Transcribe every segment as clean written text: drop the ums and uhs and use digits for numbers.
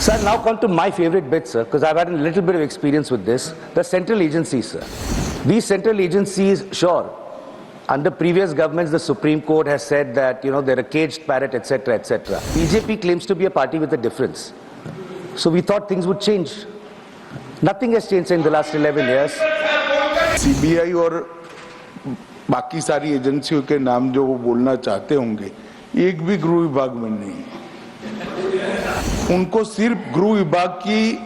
Sir, now come to my favorite bit, sir, because I've had a little bit of experience with this. The central agencies, sir. These central agencies, sure, under previous governments, the Supreme Court has said that, they're a caged parrot, etc., etc. BJP claims to be a party with a difference. So we thought things would change. Nothing has changed in the last 11 years. CBI और बाकी सारी एजेंसियों के नाम जो वो बोलना चाहते होंगे, एक भी गृह विभाग में नहीं। उनको सिर्फ गृह विभाग की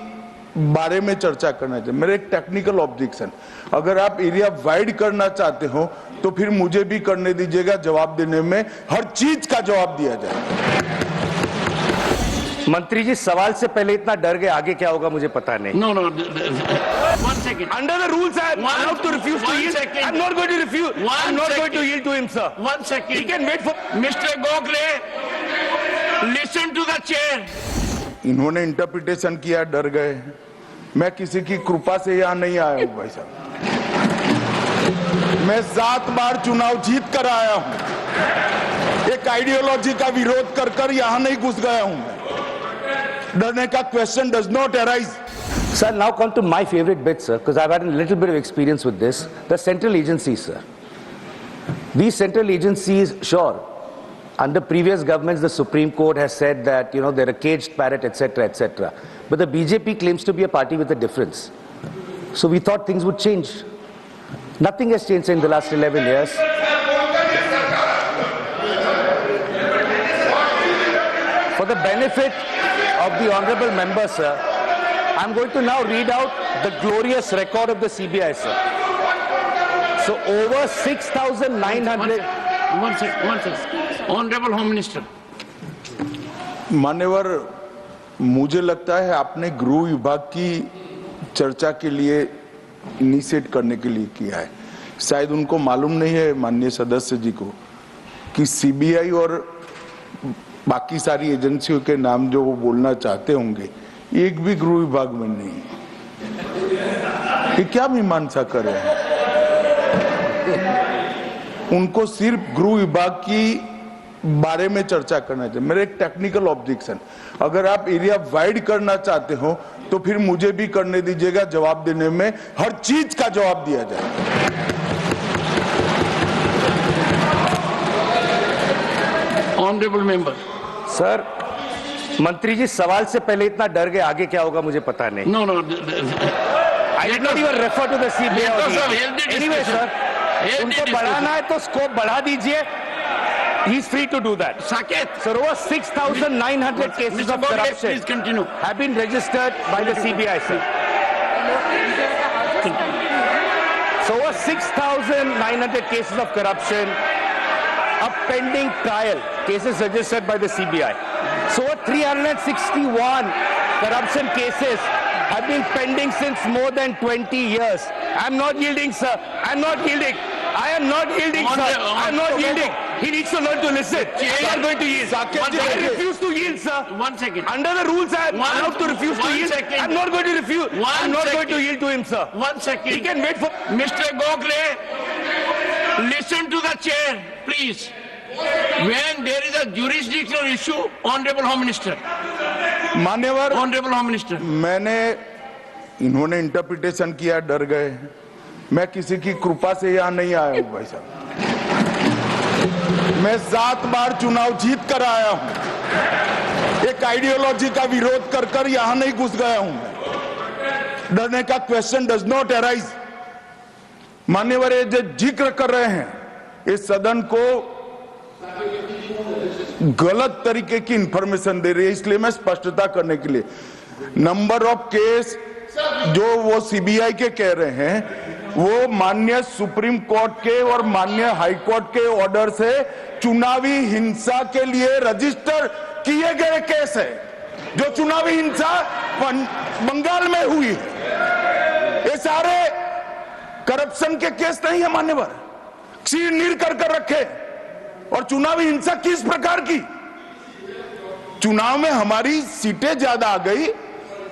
बारे में चर्चा करना चाहिए। मेरा एक टेक्निकल ऑब्जेक्शन, अगर आप एरिया वाइड करना चाहते हो तो फिर मुझे भी करने दीजिएगा, जवाब देने में हर चीज का जवाब दिया जाए। मंत्री जी, सवाल से पहले इतना डर गए, आगे क्या होगा मुझे पता नहीं। No. 1 second. Under the rules, I am allowed to refuse to yield. Second. I'm not going to refuse. I'm not going to yield to him, sir. 1 second. He can wait for. Mr. Gokhale, listen to the chair. इन्होंने interpretation किया, डर गए। मैं किसी की कृपा से यहाँ नहीं आया हूँ भाई साहब। मैं 7 बार चुनाव जीत कर आया हूँ। एक आइडियोलॉजी का विरोध कर कर यहाँ नहीं घुस गया हूँ मैं। डरने का question does not arise. Sir, now come to my favorite bit, sir, because I've had a little bit of experience with this. The central agencies, sir. These central agencies, sure, under previous governments, the Supreme Court has said that, they're a caged parrot, etc., etc. But the BJP claims to be a party with a difference. So we thought things would change. Nothing has changed in the last 11 years. For the benefit of the honorable member, sir, I'm going to now read out the glorious record of the CBI, sir. So over 6,900... One second. Honorable Home Minister. मान्यवर, मुझे लगता है आपने गृह विभाग की चर्चा के लिए इनिशिएट करने के लिए किया है। शायद उनको मालूम नहीं है माननीय सदस्य जी को कि सीबीआई और बाकी सारी एजेंसियों के नाम जो वो बोलना चाहते होंगे, एक भी गृह विभाग में नहीं। ये क्या मीमांसा कर रहे हैं? उनको सिर्फ गृह विभाग की बारे में चर्चा करना चाहिए। मेरा एक टेक्निकल ऑब्जेक्शन, अगर आप एरिया वाइड करना चाहते हो तो फिर मुझे भी करने दीजिएगा, जवाब देने में हर चीज का जवाब दिया जाए। Honorable member. सर, मंत्री जी, सवाल से पहले इतना डर गए, आगे क्या होगा मुझे पता नहीं। No. I did not even refer to the CBI. Anyway, sir, उनको बढ़ाना है तो स्कोप बढ़ा दीजिए. He's free to do that. Saket. Sir, over 6,900 cases of corruption please continue. have been registered by the CBI, sir. So over 6,900 cases of corruption, a pending trial, cases registered by the CBI. So over 361 corruption cases have been pending since more than 20 years. I'm not yielding, sir. I'm not yielding. I am not yielding, sir. I'm not yielding. He needs to learn to listen. I'm not going to yield. I refuse to yield, sir. 1 second. Under the rules, I am allowed to refuse to yield. I'm not going to refuse. I'm not going to yield to him, sir. 1 second. He can wait for... Mr. Gokhale, listen to the chair, please. When there is a jurisdictional issue, Honorable Home Minister. मान्यवर, Honorable Home Minister. इन्होंने interpretation किया, डर गए। मैं किसी की कृपा से यहाँ नहीं आया हूँ भाई साहब। मैं 7 बार चुनाव जीत कर आया हूँ। एक आइडियोलॉजी का विरोध कर कर यहाँ नहीं घुस गया हूँ मैं। डरने का क्वेश्चन डज नॉट अराइज। मान्यवर, ये जो जिक्र कर रहे हैं, इस सदन को गलत तरीके की इंफॉर्मेशन दे रही है, इसलिए मैं स्पष्टता करने के लिए, नंबर ऑफ केस जो वो सीबीआई के कह रहे हैं, वो माननीय सुप्रीम कोर्ट के और माननीय हाई कोर्ट के ऑर्डर से चुनावी हिंसा के लिए रजिस्टर किए गए केस है। जो चुनावी हिंसा बंगाल में हुई, ये सारे करप्शन के केस नहीं है मान्यवर। चीर कर रखे। और चुनावी हिंसा किस प्रकार की? चुनाव में हमारी सीटें ज्यादा आ गई,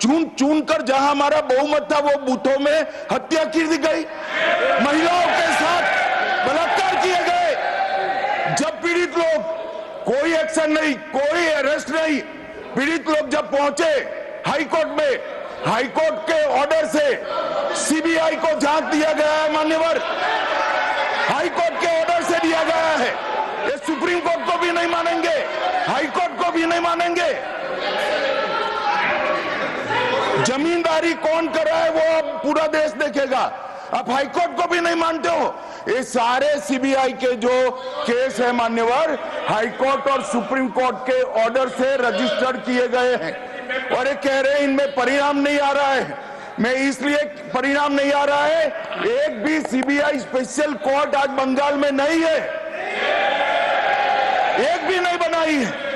चुन कर जहां हमारा बहुमत था वो बूथों में हत्या की दी गई, महिलाओं के साथ बलात्कार किए गए। जब पीड़ित लोग, कोई एक्शन नहीं, कोई अरेस्ट नहीं, पीड़ित लोग जब पहुंचे, हाई कोर्ट के ऑर्डर से सीबीआई को जांच दिया गया है मान्यवर, हाई कोर्ट के ऑर्डर से दिया गया है। ये सुप्रीम कोर्ट को भी नहीं मानेंगे, हाई कोर्ट को भी नहीं मानेंगे। जमींदारी कौन कर रहा है वो अब पूरा देश देखेगा। आप हाई कोर्ट को भी नहीं मानते हो। ये सारे सीबीआई के जो केस है मान्यवर, हाई कोर्ट और सुप्रीम कोर्ट के ऑर्डर से रजिस्टर्ड किए गए हैं और ये कह रहे हैं इनमें परिणाम नहीं आ रहा है। मैं इसलिए परिणाम नहीं आ रहा है, एक भी सीबीआई स्पेशल कोर्ट आज बंगाल में नहीं है, एक भी नहीं बनाई है।